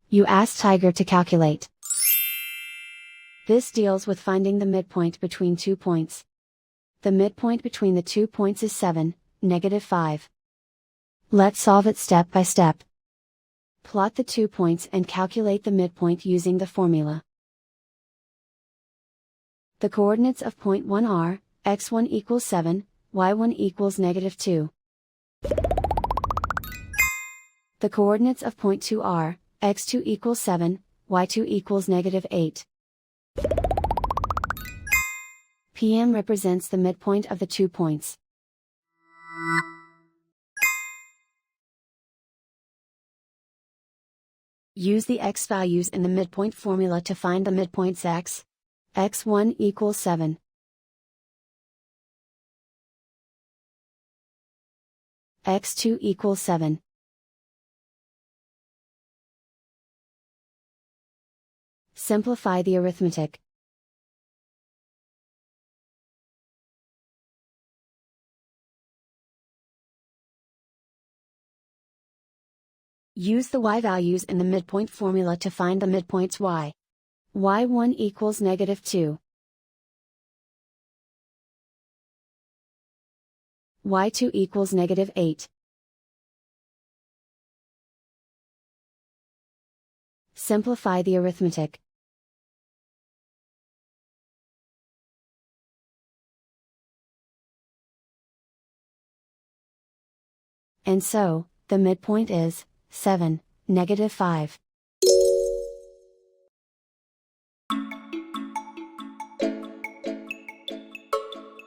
You ask Tiger to calculate. This deals with finding the midpoint between 2 points. The midpoint between the 2 points is 7, -5. Let's solve it step by step. Plot the 2 points and calculate the midpoint using the formula. The coordinates of point 1 are, x1 equals 7, y1 equals -2. The coordinates of point 2 are, x2 equals 7, y2 equals -8. PM represents the midpoint of the 2 points. Use the x values in the midpoint formula to find the midpoints x1 equals 7. x2 equals 7. Simplify the arithmetic. Use the y values in the midpoint formula to find the midpoints y1 equals -2. y2 equals -8. Simplify the arithmetic. And so, the midpoint is 7, -5.